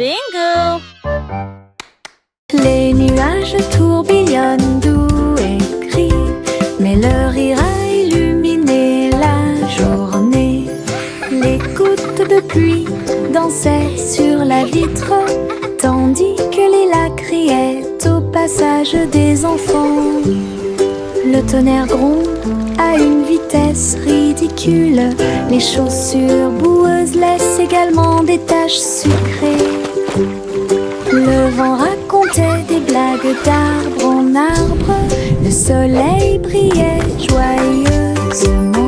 Bingo! Les nuages tourbillonnent doux et gris, mais leur rire a illuminé la journée. Les gouttes de pluie dansaient sur la vitre, tandis que les lacs riaient au passage des enfants. Le tonnerre gronde à une vitesse ridicule. Les chaussures boueuses laissent également des taches sucrées. Le vent racontait des blagues d'arbre en arbre. Le soleil brillait joyeusement.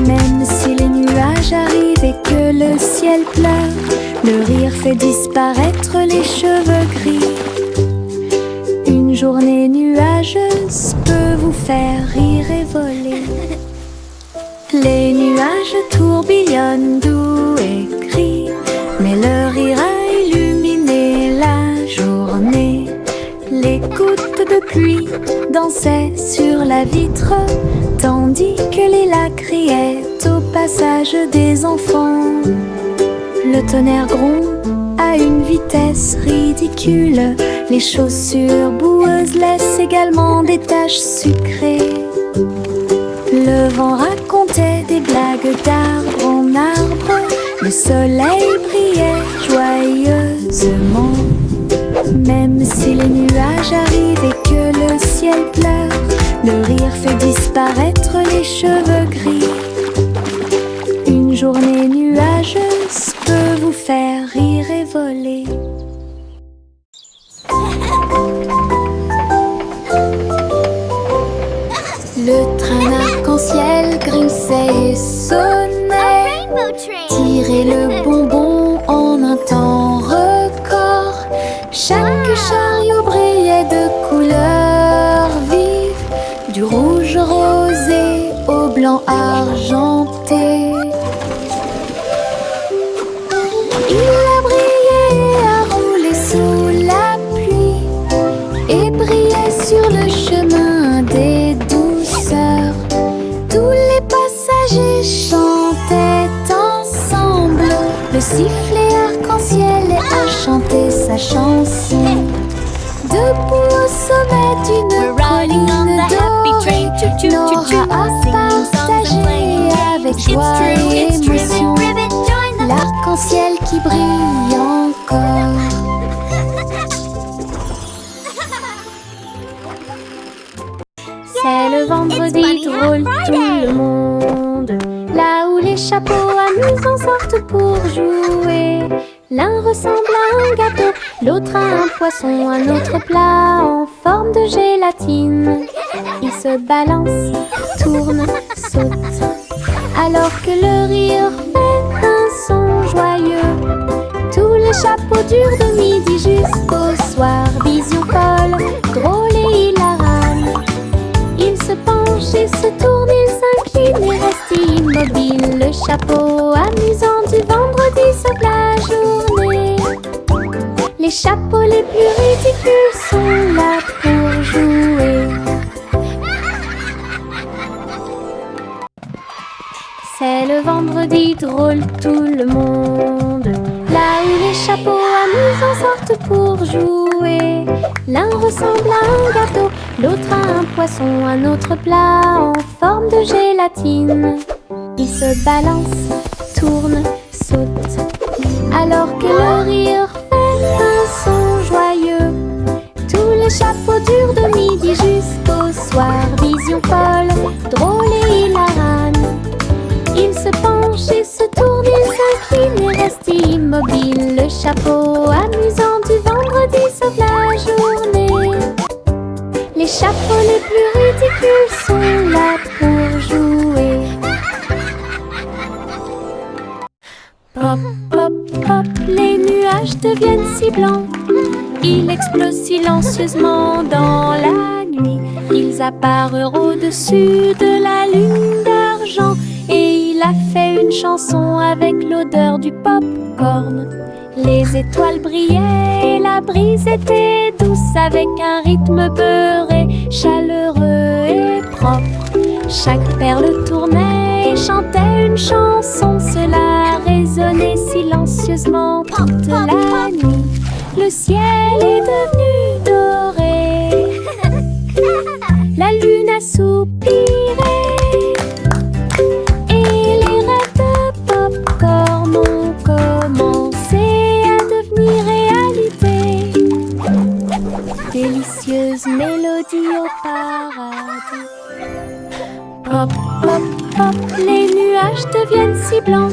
Même si les nuages arrivent et que le ciel pleure, le rire fait disparaître les cheveux gris. Une journée nuageuse peut vous faire rire et voler. Les nuages tourbillonnent doux et gris, mais leur rire a illuminé la journée. Les gouttes de pluie dansaient sur la vitre, tandis que les lacs riaient au passage des enfants. Le tonnerre gronde à une vitesse ridicule. Les chaussures boueuses laissent également des taches sucrées. Le vent racontait des blagues d'arbre en arbre. Le soleil brillait joyeusement. Même si les nuages arrivent et que le ciel pleure, le rire fait disparaître les cheveux gris. Une journée nuageuse peut vous faire rire et voler. Le train arc-en-ciel grinçait et sonnait. Tirait le bonbon en un temps record. Chaque chariot brillait de couleurs vives, du rouge rosé au blanc argenté. Il a brillé et a roulé sous la pluie et brillait sur le chemin des douceurs. Tous les passagers chantaient ensemble. Le sifflet arc-en-ciel a chanté sa chanson. Debout au sommet d'une colline dorée, Nora a partagé avec joie et émotion l'arc-en-ciel qui brille encore. C'est le vendredi drôle tout le monde, là où les chapeaux amusants sortent pour jouer. L'un ressemble à un gâteau, l'autre à un poisson, un autre plat en forme de gélatine. Il se balance, tourne, saute, alors que le rire fait un son joyeux. Tous les chapeaux durent de midi jusqu'au soir. Vision folle, drôle et hilarane. Il se penche et se tourne, il s'incline et reste immobile. Le chapeau amusant du vendredi sauve la journée. Les chapeaux les plus ridicules sont là pour jouer. C'est le vendredi drôle tout le monde, là où les chapeaux amusants sortent pour jouer. L'un ressemble à un gâteau, l'autre à un poisson, un autre plat en forme de gélatine. Il se balance, tourne, saute, alors que le rire fait un son joyeux. Tous les chapeaux durent de midi jusqu'au soir. Vision folle, drôle et hilarane. Il se penche et se tourne, il s'incline et reste immobile. Le chapeau amusant du vendredi sauve la journée. Les chapeaux les plus ridicules sont là pour jouer. Pop, pop, pop, les nuages deviennent si blancs. Ils explosent silencieusement dans la nuit. Ils apparurent au-dessus de la lune d'argent. Et il a fait une chanson avec l'odeur du pop-corn. Les étoiles brillaient et la brise était douce, avec un rythme beurré, chaleureux et propre. Chaque perle tournait et chantait une chanson. Cela résonnait silencieux silencieusement toute la nuit. Le ciel est devenu doré. La lune a soupiré. Et les rêves de pop-corn ont commencé à devenir réalité. Délicieuse mélodie au paradis. Pop, pop, pop, les nuages deviennent si blancs.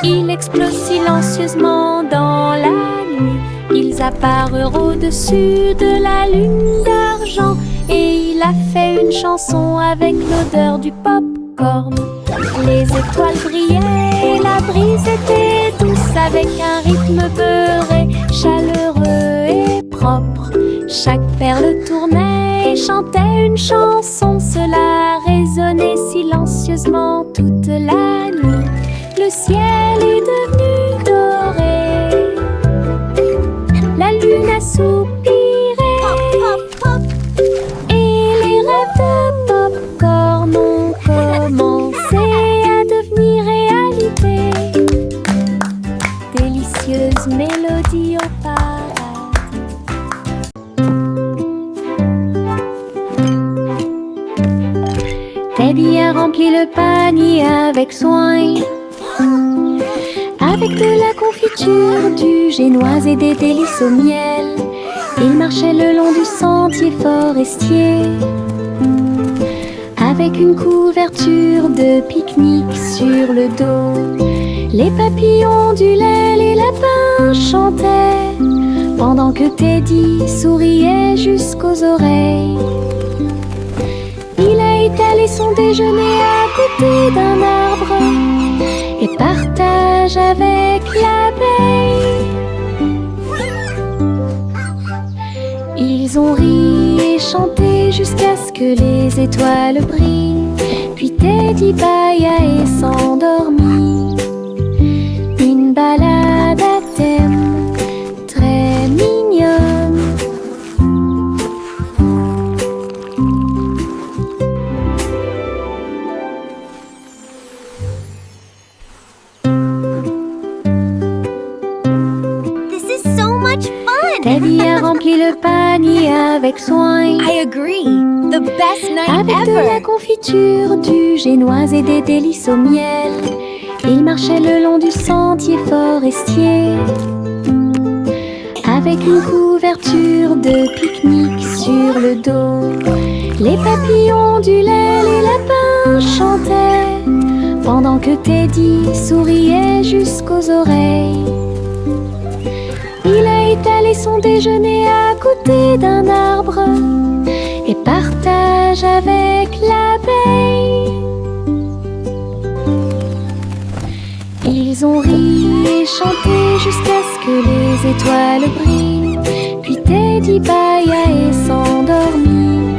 Ils explosent silencieusement dans la nuit. Ils apparurent au-dessus de la lune d'argent. Et il a fait une chanson avec l'odeur du pop-corn. Les étoiles brillaient et la brise était douce, avec un rythme beurré, chaleureux et propre. Chaque perle tournait et chantait une chanson. Cela résonnait silencieusement toute la nuit. Le ciel est devenu doré. La lune a soupiré. Et les rêves de pop-corn ont commencé à devenir réalité. Délicieuse mélodie au paradis. Teddy a rempli le panier avec soin, avec de la confiture, du génoise et des délices au miel. Il marchait le long du sentier forestier, avec une couverture de pique-nique sur le dos. Les papillons ondulaient, les lapins chantaient, pendant que Teddy souriait jusqu'aux oreilles. Il a étalé son déjeuner à côté d'un arbre et partage avec l'abeille. Ils ont ri et chanté jusqu'à ce que les étoiles brillent. Puis Teddy bâilla et s'endormit. Une balade à thème très mignonne. Teddy a rempli le panier avec soin. I agree. The best night Avec ever. de la confiture, du génoise et des délices au miel. Il marchait le long du sentier forestier, avec une couverture de pique-nique sur le dos. Les papillons ondulaient, les lapins chantaient, pendant que Teddy souriait jusqu'aux oreilles. Il a étalé son déjeuner à côté d'un arbre et partage avec l'abeille. Ils ont ri et chanté jusqu'à ce que les étoiles brillent. Puis Teddy bâilla et s'endormit.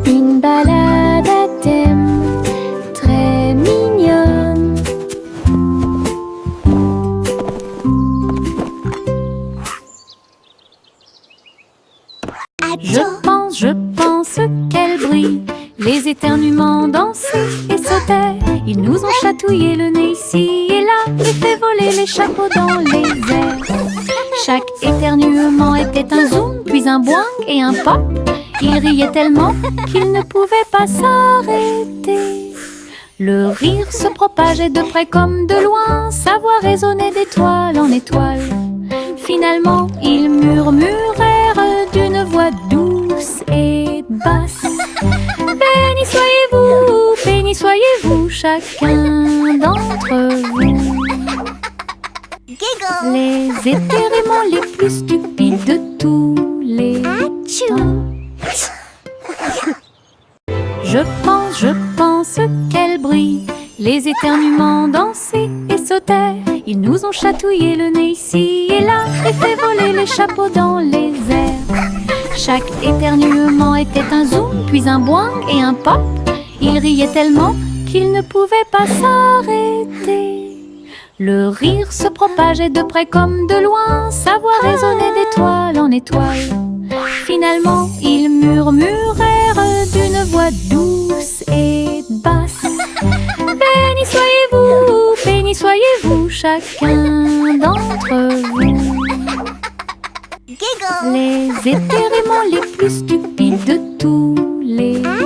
Une balade à thème très mignonne. Je pense qu'elle brille. Les éternuements dansaient et sautaient. Ils nous ont chatouillé le nez ici et là et fait voler les chapeaux dans les airs. Chaque éternuement était un zoom, puis un boing et un pop. Ils riaient tellement qu'ils ne pouvaient pas s'arrêter. Le rire se propageait de près comme de loin, sa voix résonnait d'étoile en étoile. Finalement, ils murmurèrent d'une voix douce et basse. Béni soyez-vous, chacun d'entre vous. Giggle. Les éternuements les plus stupides de tous les temps. Je pense qu'elle brille. Les éternuements dansaient et sautaient. Ils nous ont chatouillé le nez ici et là et fait voler les chapeaux dans les airs. Chaque éternuement était un zoom, puis un boing et un pop. Ils riaient tellement qu'ils ne pouvaient pas s'arrêter. Le rire se propageait de près comme de loin, sa voix résonnait d'étoile en étoile. Finalement, ils murmurèrent d'une voix douce et basse. Béni y soyez-vous chacun d'entre vous. Les étéréments les plus stupides de tous les temps.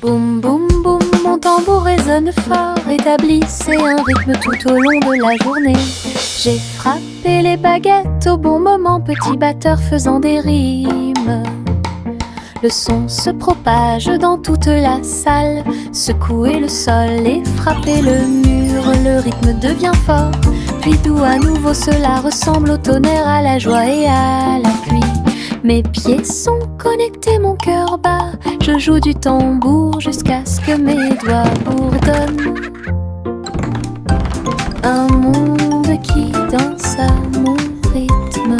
Boum boum boum, mon tambour résonne fort, établissez un rythme tout au long de la journée. J'ai frappé les baguettes au bon moment, petit batteur faisant des rimes. Le son se propage dans toute la salle, secouez le sol et frappez le mur. Le rythme devient fort, puis doux à nouveau, cela ressemble au tonnerre, à la joie et à la pluie. Mes pieds sont connectés, mon cœur bat, je joue du tambour jusqu'à ce que mes doigts bourdonnent. Un monde qui danse à mon rythme.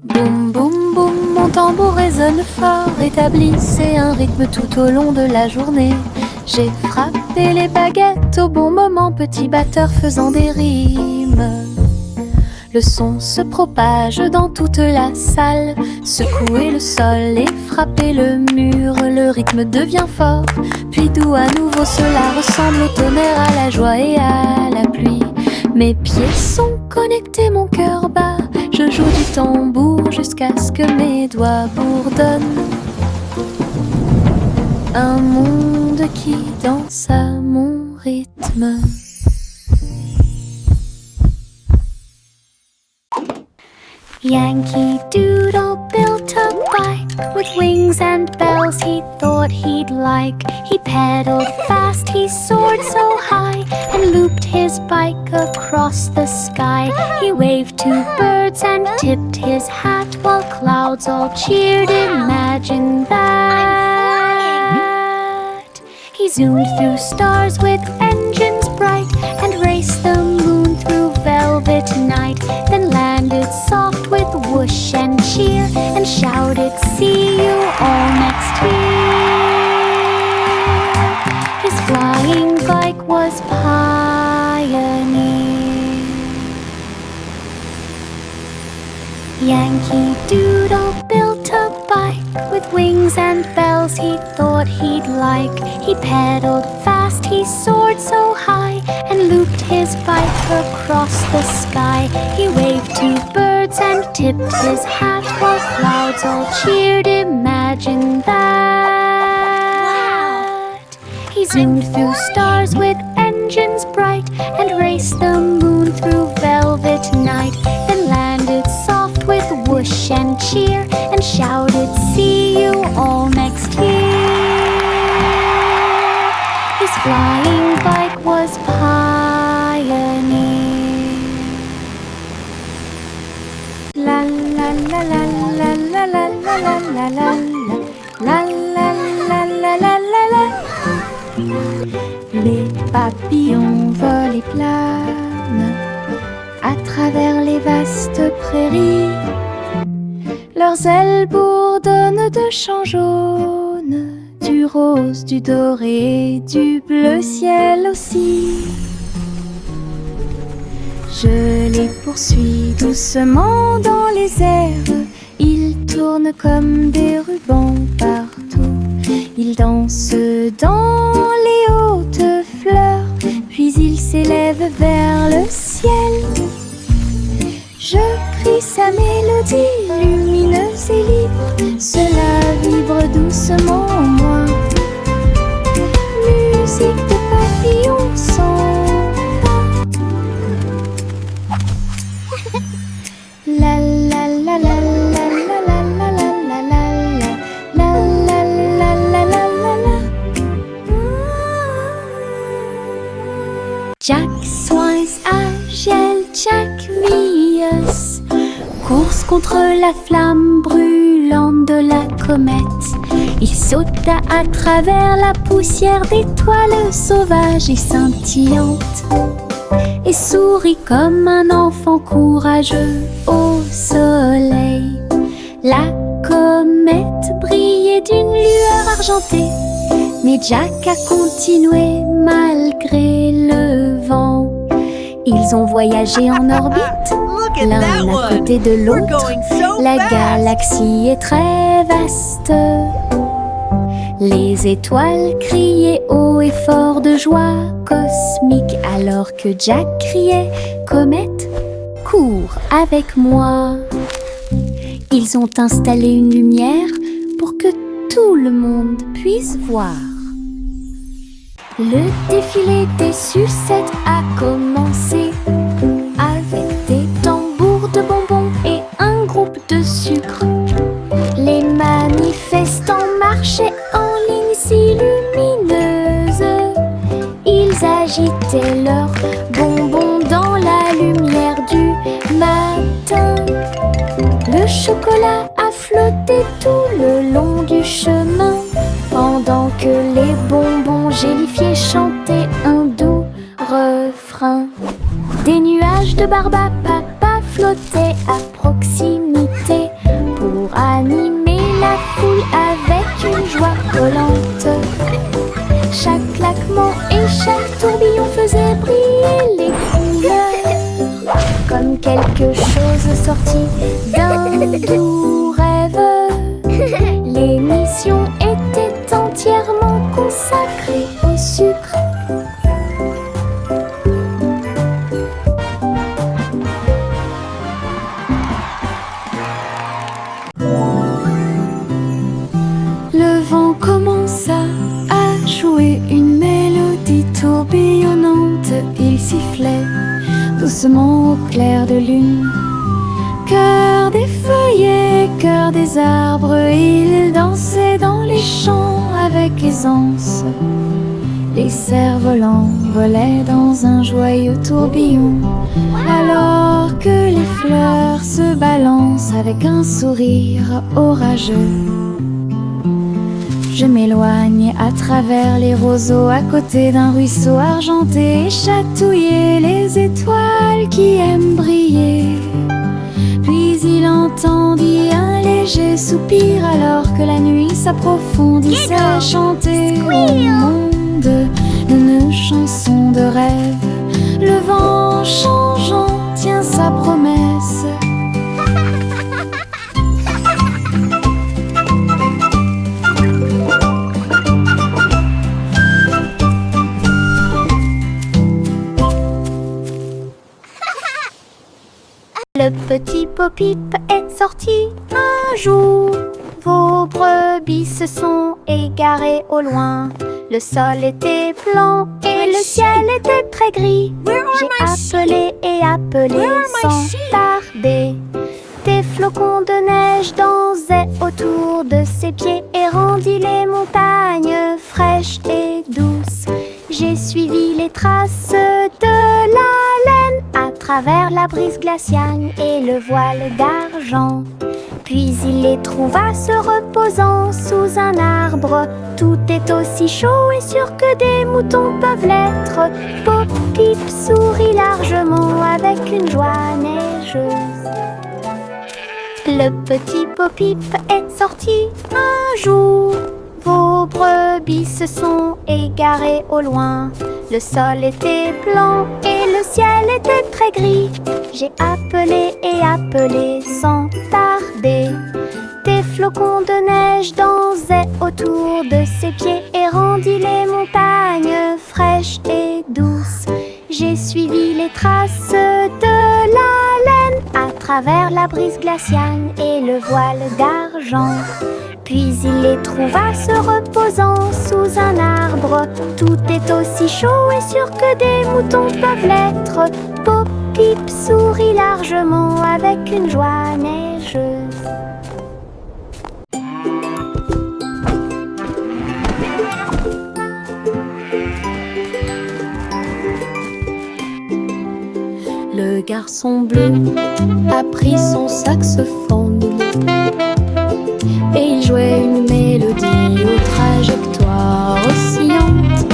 Boum boum boum, mon tambour résonne fort, établissez un rythme tout au long de la journée. J'ai frappé les baguettes au bon moment, petit batteur faisant des rimes. Le son se propage dans toute la salle, secouez le sol et frappez le mur. Le rythme devient fort, puis doux à nouveau, cela ressemble au tonnerre, à la joie et à la pluie. Mes pieds sont connectés, mon cœur bat, je joue du tambour jusqu'à ce que mes doigts bourdonnent. Un monde qui danse à mon rythme. Yankee Doodle built a bike with wings and bells he thought he'd like. He pedaled fast, he soared so high, and looped his bike across the sky. He waved to birds and tipped his hat while clouds all cheered. Imagine that. He zoomed through stars with engines bright and raced the moon through velvet night, then landed soft with whoosh and cheer and shouted, "See you all next year." His flying bike was Pioneer. Yankee Doodle built a bike with wings and bells he thought he'd like. He pedaled fast, he soared so high, and looped his bike across the sky. He waved to birds and tipped his hat while clouds all cheered. Imagine that. He zoomed through stars with engines bright and raced the moon through velvet night, then landed soft with whoosh and cheer and shouted, "See you all next year." His flying bike was Pioneer. La la la la la la la la la la la la la la la la la. Les papillons volent et planent à travers les vastes prairies. Leurs ailes bourdonnent de chants jaunes, du rose, du doré, du bleu ciel aussi. Je les poursuis doucement dans les airs. Ils tournent comme des rubans partout. Ils dansent dans les hautes fleurs, puis ils s'élèvent vers le ciel. Je crie sa mélodie lumineuse et libre, cela vibre doucement en moi. Musique de papillons sans pas. La la la la la la la la la la la la la la la la la. Jack Swines agile, Jack Mius, course contre la flamme brûlante de la comète. Il sauta à travers la poussière d'étoiles sauvages et scintillantes, et sourit comme un enfant courageux au soleil. La comète comète brillait d'une lueur argentée. Mais Jack a continué malgré le vent. Ils ont voyagé en orbite, l'un à côté de l'autre. La galaxie est très vaste. Les étoiles criaient haut et fort de joie cosmique, alors que Jack criait « Comète, cours avec moi !» Ils ont installé une lumière pour que tout le monde puisse voir. Le défilé des sucettes a commencé avec des tambours de bonbons et un groupe de sucre. Les manifestants marchaient en ligne si lumineuse. Ils agitaient leurs bonbons dans la lumière du matin. Le chocolat a flotté tout le long du chemin, pendant que les bonbons gélifiés chantaient un doux refrain. Des nuages de barbe à papa flottaient à proximité pour animer la foule avec une joie collante. Chaque claquement et chaque tourbillon faisait briller les couleurs, comme quelque chose sorti d'un doux rêve. L'émission était entièrement consacrée au sucre. Le vent commença à jouer une mélodie tourbillonnante. Il sifflait doucement au clair de lune. Cœur des feuillets, cœur des arbres, il dansait dans les champs avec aisance. Les cerfs-volants volaient dans un joyeux tourbillon, alors que les fleurs se balancent avec un sourire orageux. Je m'éloigne à travers les roseaux, à côté d'un ruisseau argenté, et chatouiller les étoiles qui aiment briller. Puis il entendit un léger soupir, alors que la nuit s'approfondissait, chanter au monde une chanson de rêve. Le vent changeant tient sa promesse. Le petit Bo-Peep est sorti un jour. Vos brebis se sont égarées au loin. Le sol était blanc et le ciel était très gris. J'ai appelé et appelé sans tarder. Des flocons de neige dansaient autour de ses pieds et rendit les montagnes fraîches et douces. J'ai suivi les traces de la laine à travers la brise glaciale et le voile d'argent. Puis il les trouva se reposant sous un arbre. Tout est aussi chaud et sûr que des moutons peuvent l'être. Bo-Peep sourit largement avec une joie neigeuse. Le petit Bo-Peep est sorti un jour. Vos brebis se sont égarées au loin. Le sol était blanc et le ciel était très gris. J'ai appelé et appelé sans tarder. Des flocons de neige dansaient autour de ses pieds et rendit les montagnes fraîches et douces. J'ai suivi les traces de la laine à travers la brise glaciale et le voile d'argent. Puis il les trouva se reposant sous un arbre. Tout est aussi chaud et sûr que des moutons peuvent l'être. Bo-Peep sourit largement avec une joie neigeuse. Le garçon bleu a pris son saxophone et il jouait une mélodie aux trajectoires oscillantes.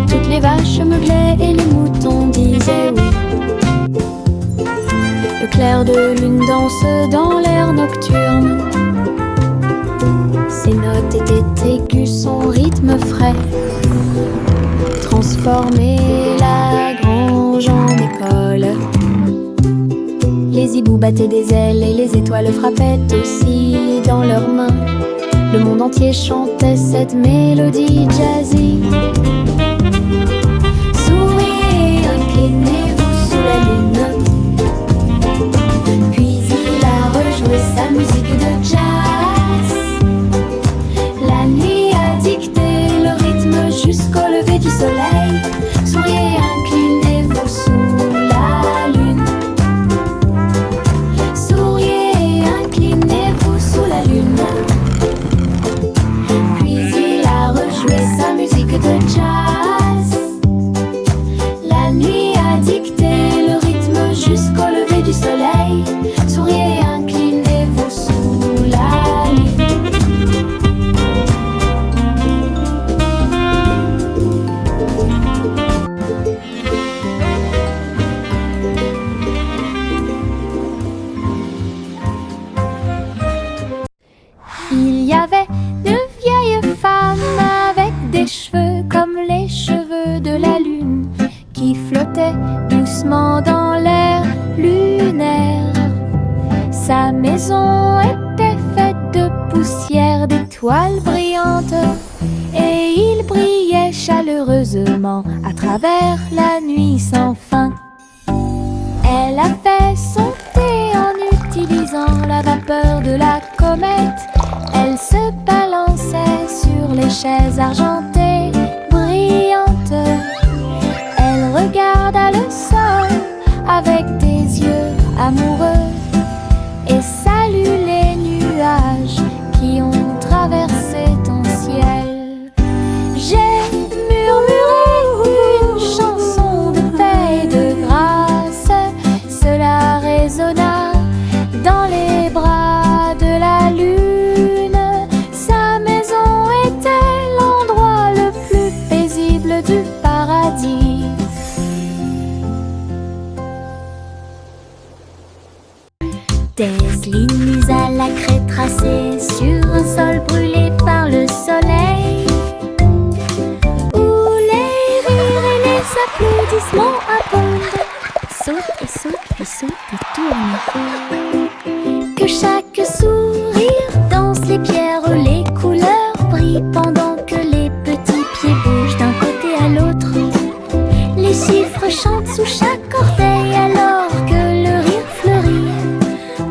Toutes les vaches meuglaient et les moutons disaient oui. Le clair de lune danse dans l'air nocturne. rythme frais. Transformer la grange en école. Les hiboux battaient des ailes et les étoiles frappaient aussi dans leurs mains. Le monde entier chantait cette mélodie jazzy. Souriez, inclinez-vous sous la lune. Puis il a rejoué sa musique de jazz. La nuit a dicté le rythme jusqu'au lever du soleil. Souriez, inclinez-vous sous la lune. Souriez, inclinez-vous sous la lune. Puis il a rejoué sa musique de jazz. La nuit a dicté le rythme jusqu'au lever du soleil. Souriez, inclinez-vous sous la lune. Il y avait de vieilles femmes avec des cheveux comme les cheveux de la lune qui flottaient doucement dans l'air lunaire. Sa maison était faite de poussière d'étoiles brillantes et il brillait chaleureusement à travers la nuit sans fin. Elle a fait son thé en utilisant la vapeur de la comète. Elle se balançait sur les chaises argentées brillantes. Elle regarda le sol avec des yeux amoureux et salue les nuages qui ont traversé ton ciel. J'ai murmuré une chanson de paix et de grâce. Cela résonna dans les bras de la lune. Sa maison était l'endroit le plus paisible du paradis. Des lignes à la craie tracées sur un sol brûlé par le soleil, où les rires et les applaudissements abondent. Saute et saute, puis saute et tourne. Que chaque sourire danse les pierres, les couleurs brillent pendant que les petits pieds bougent d'un côté à l'autre. Les chiffres chantent sous chaque orteil alors que le rire fleurit.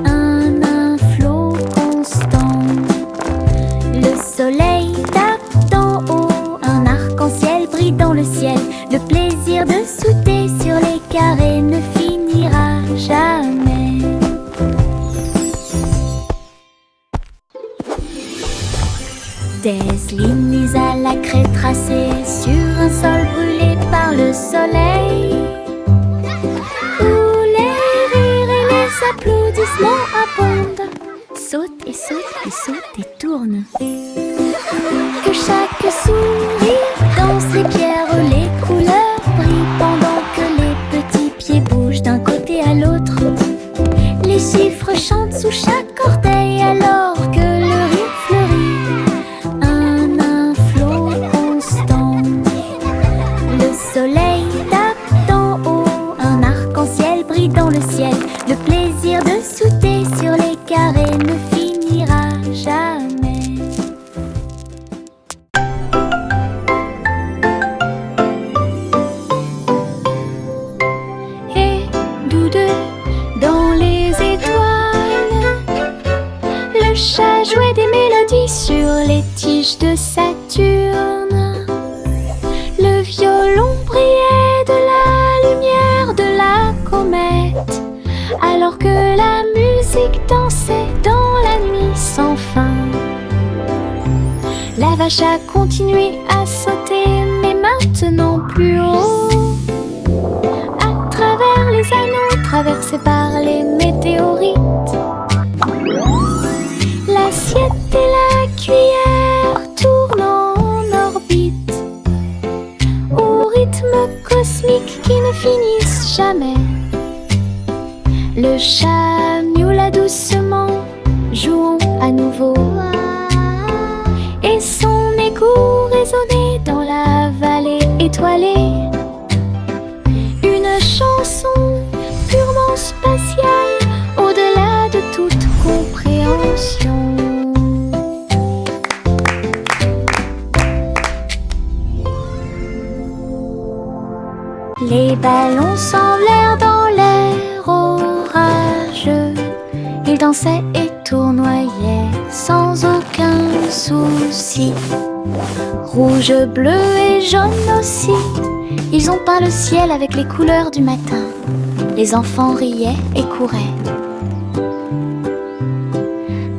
Un flot constant. Le soleil tape d'en haut, un arc-en-ciel brille dans le ciel. Le plaisir de sauter sur les carrés ne finira jamais. Des lignes à la craie tracées sur un sol brûlé par le soleil, où les rires et les applaudissements abondent. Saute et saute et saute et tourne. Que chaque sourire danse les pierres, les couleurs brillent pendant que les petits pieds bougent d'un côté à l'autre. Les chiffres chantent sous chaque orteil alors que le rire fleurit. Un flot constant. Le soleil tape d'en haut, un arc-en-ciel brille dans le ciel. Le plaisir de sauter sur les carrés ne finira jamais. Et nous deux dans les étoiles, le chat jouait des mélodies sur les tiges de Saturne. Le violon brillait de la lumière de la comète, alors que la musique dansait dans la nuit sans fin. La vache a continué à sauter, mais maintenant plus haut, à travers les anneaux traversés par les météorites. L'assiette et la cuillère tournent en orbite, au rythme cosmique qui ne finissent jamais. Le chat miaula doucement, jouons à nouveau, et son écho résonna étoilée. Une chanson purement spatiale, au-delà de toute compréhension. Les ballons s'envolèrent dans l'air orageux. Ils dansaient et tournoyaient sans aucun souci. Rouge, bleu et jaune aussi, ils ont peint le ciel avec les couleurs du matin. Les enfants riaient et couraient,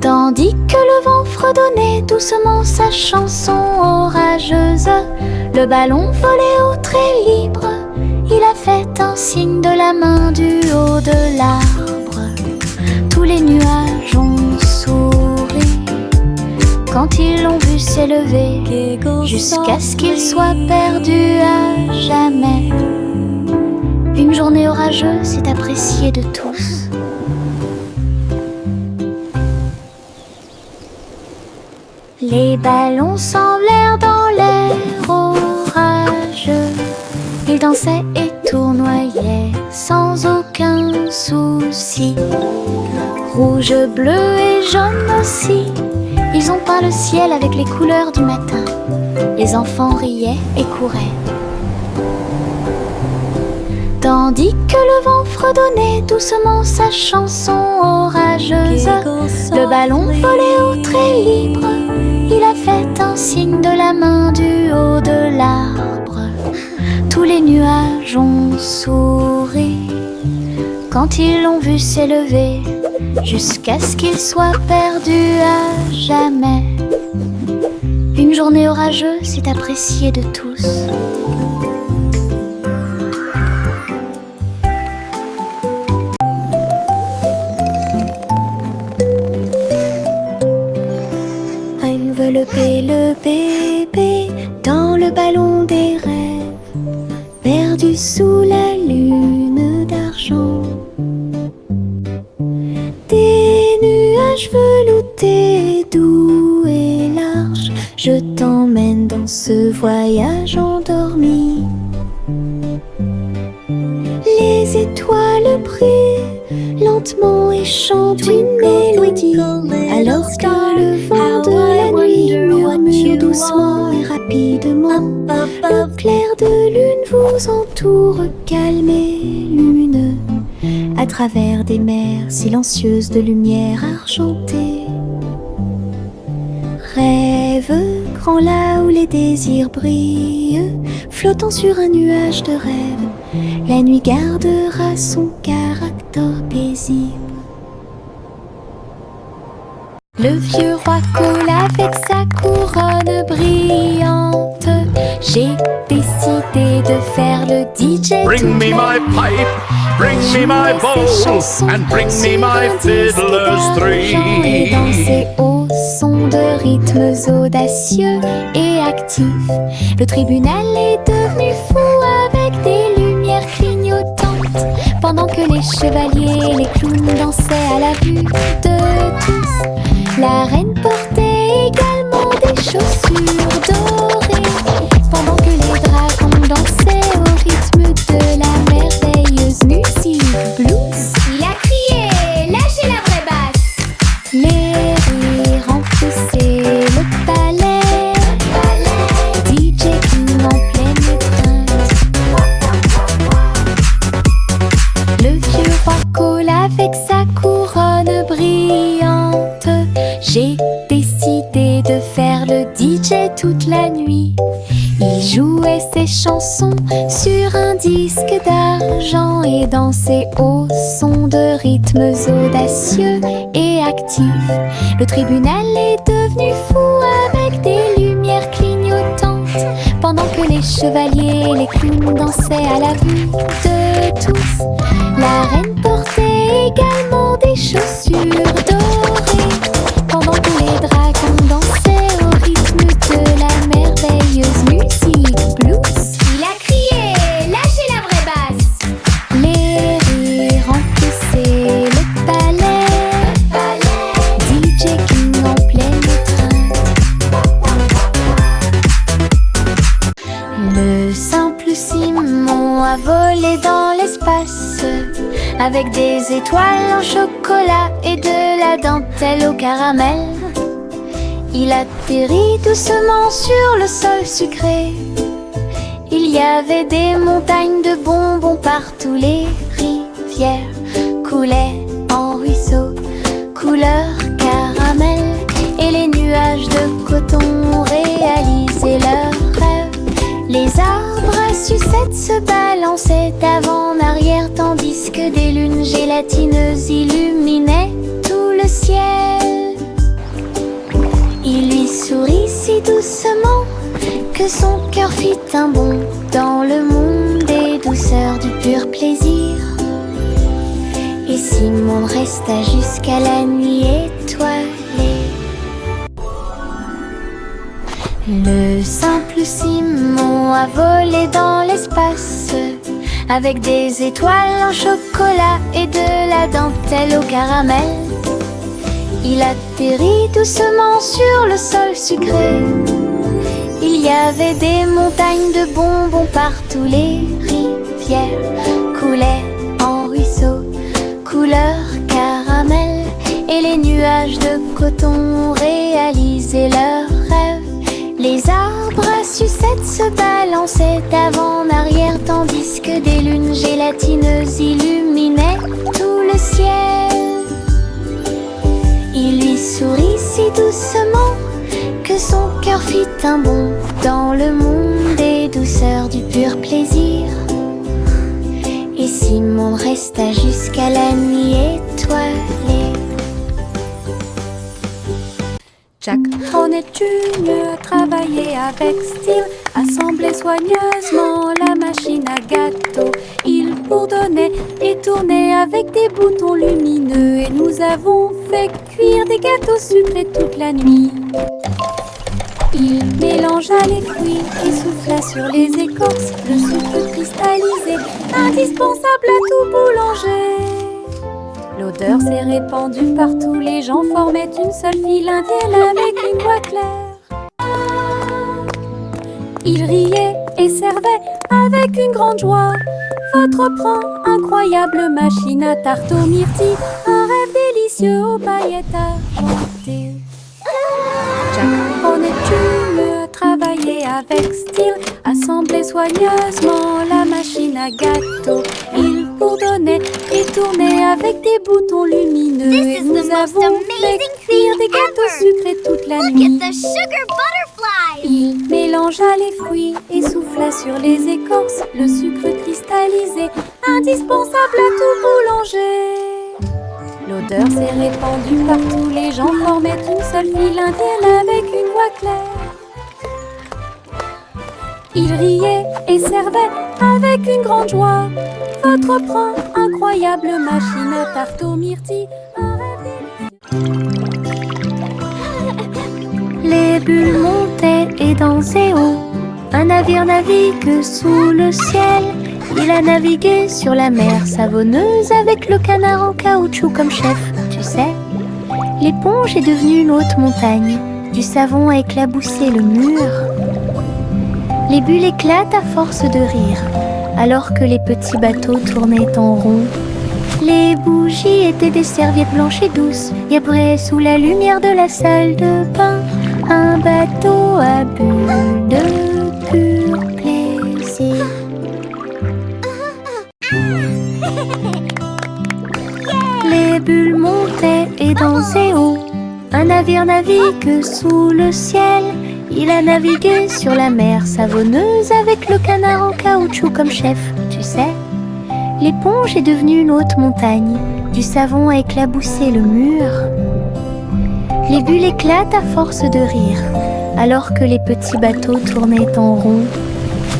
tandis que le vent fredonnait doucement sa chanson orageuse. Le ballon volait au très libre, il a fait un signe de la main du haut de l'arbre. Tous les nuages ont souri quand ils l'ont vu s'élever, jusqu'à ce qu'il soit perdu à jamais. Une journée orageuse est appréciée de tous. Les ballons s'envolèrent dans l'air orageux. Ils dansaient et tournoyaient sans aucun souci. Rouge, bleu et jaune aussi, ils ont peint le ciel avec les couleurs du matin. Les enfants riaient et couraient, tandis que le vent fredonnait doucement sa chanson orageuse. Le ballon volait au très libre, il a fait un signe de la main du haut de l'arbre. Tous les nuages ont souri quand ils l'ont vu s'élever, jusqu'à ce qu'il soit perdu à jamais. Une journée orageuse est appréciée de tous. Envelopper le bébé dans le ballon des rêves, perdu sous la lune d'argent. Des nuages veloutés, doux et larges, je t'emmène dans ce voyage endormi. Les étoiles brillent lentement et chantent une mélodie, alors que le vent de la nuit murmure doucement et rapidement. Le clair de lune vous entoure, calme et lumineux, à travers des mers silencieuses de lumière argentée. Rêve grand là où les désirs brillent, flottant sur un nuage de rêve, la nuit gardera son caractère paisible. Le vieux roi coule avec sa couronne brillante. J'ai décidé de faire le DJ. Bring me my pipe, bring me my bowl, and bring me my fiddlers three. Et danser au son de rythmes audacieux et actifs. Le tribunal est devenu fou avec des lumières clignotantes, pendant que les chevaliers et les clowns dansaient à la vue de tous. La reine portait également des chaussures dorées, pendant que les dragons dansaient au rythme de la merveilleuse musique blues. Il a crié, lâchez la vraie basse. Les rires remplissaient le palais, DJ King en pleine étreinte. Le vieux roi coule avec sa couronne brillante. J'ai décidé de faire le DJ toute la nuit. Il jouait ses chansons sur un disque d'argent et dansait au son de rythmes audacieux et actifs. Le tribunal est devenu fou avec des lumières clignotantes, pendant que les chevaliers et les clowns dansaient à la vue de tous. La reine portait également des chaussures dorées, pendant que les dragons dansaient au rythme de la merveilleuse musique blues. Il a crié, lâchez la vraie basse. Les rires remplissaient le palais, DJ King en pleine étreinte. Le sang Simon a volé dans l'espace avec des étoiles en chocolat et de la dentelle au caramel. Il atterrit doucement sur le sol sucré. Il y avait des montagnes de bonbons partout. Les rivières coulaient en ruisseaux couleur caramel. Et les nuages de coton ont réalisé leurs rêves. Les arbres à sucettes se balançaient d'avant en arrière, tandis que des lunes gélatineuses illuminaient tout le ciel. Il lui sourit si doucement que son cœur fit un bond dans le monde des douceurs du pur plaisir. Et Simon resta jusqu'à la nuit étoilée. Le simple Simon a volé dans l'espace avec des étoiles en chocolat et de la dentelle au caramel. Il atterrit doucement sur le sol sucré. Il y avait des montagnes de bonbons partout. Les rivières coulaient en ruisseaux couleur caramel. Et les nuages de coton ont réalisé leurs rêves. Les arbres à sucettes se balançaient d'avant en arrière, tandis que des lunes gélatineuses illuminaient tout le ciel. Il lui sourit si doucement que son cœur fit un bond dans le monde des douceurs du pur plaisir. Et Simon resta jusqu'à la nuit étoilée. Jack Hornet Jr. travaillait avec style, assemblait soigneusement la machine à gâteau. Il bourdonnait et tournait avec des boutons lumineux, et nous avons fait cuire des gâteaux sucrés toute la nuit. Il mélangea les fruits et souffla sur les écorces le sucre cristallisé, indispensable à tout boulanger. L'odeur s'est répandue partout, les gens formaient une seule file indienne avec une voix claire. Il riait et servait avec une grande joie. Votre pain, incroyable machine à tarte aux myrtilles, un rêve délicieux aux paillettes argentées. Jack Hornet Jr. travaillait avec style, assemblait soigneusement la machine à gâteau. Il bourdonnait et tournait avec des boutons lumineux, et nous avons fait cuire des gâteaux sucrés toute la nuit. Il mélangea les fruits et souffla sur les écorces le sucre cristallisé, indispensable à tout boulanger. L'odeur s'est répandue partout, les gens formaient une seule file indienne avec une voix claire. Il riait et servait avec une grande joie. Votre pain, incroyable machine à tarte aux myrtilles, un rêve délicieux. Les bulles montaient et dansaient haut. Un navire navigue sous le ciel. Il a navigué sur la mer savonneuse avec le canard en caoutchouc comme chef. Tu sais, l'éponge est devenue une haute montagne. Du savon a éclaboussé le mur. Les bulles éclatent à force de rire, alors que les petits bateaux tournaient en rond. Les bougies étaient des serviettes blanches et douces, gabrées sous la lumière de la salle de bain. Un bateau à bulles de pur plaisir. Les bulles montaient et dansaient haut. Un navire navigue sous le ciel. Il a navigué sur la mer savonneuse avec le canard en caoutchouc comme chef. Tu sais, l'éponge est devenue une haute montagne. Du savon a éclaboussé le mur. Les bulles éclatent à force de rire, alors que les petits bateaux tournaient en rond.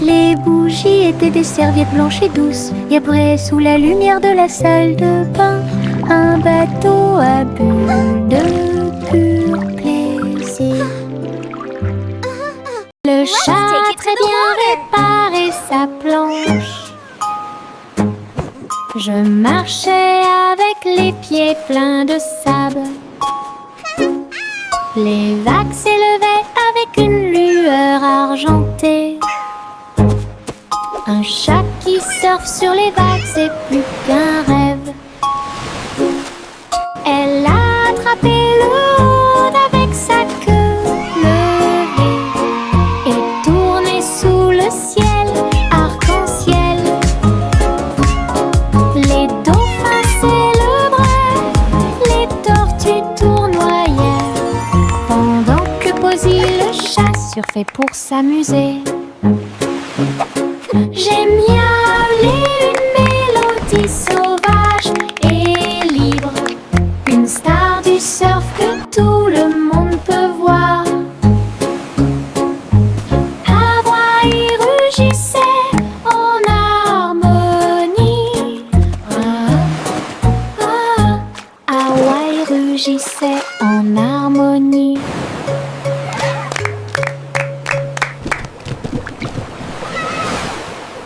Les bougies étaient des serviettes blanches et douces, gabrées sous la lumière de la salle de bain. Un bateau à bulles de pur plaisir. Le chat a très bien réparé sa planche. Je marchais avec les pieds pleins de sable. Les vagues s'élevaient avec une lueur argentée. Un chat qui surfe sur les vagues, c'est plus qu'un rêve. Elle a attrapé le monde avec sa queue levée et tourné sous le ciel arc-en-ciel. Les dauphins célébraient, les tortues tournoyaient, pendant que Posy le chat surfait pour s'amuser. J'ai miaulé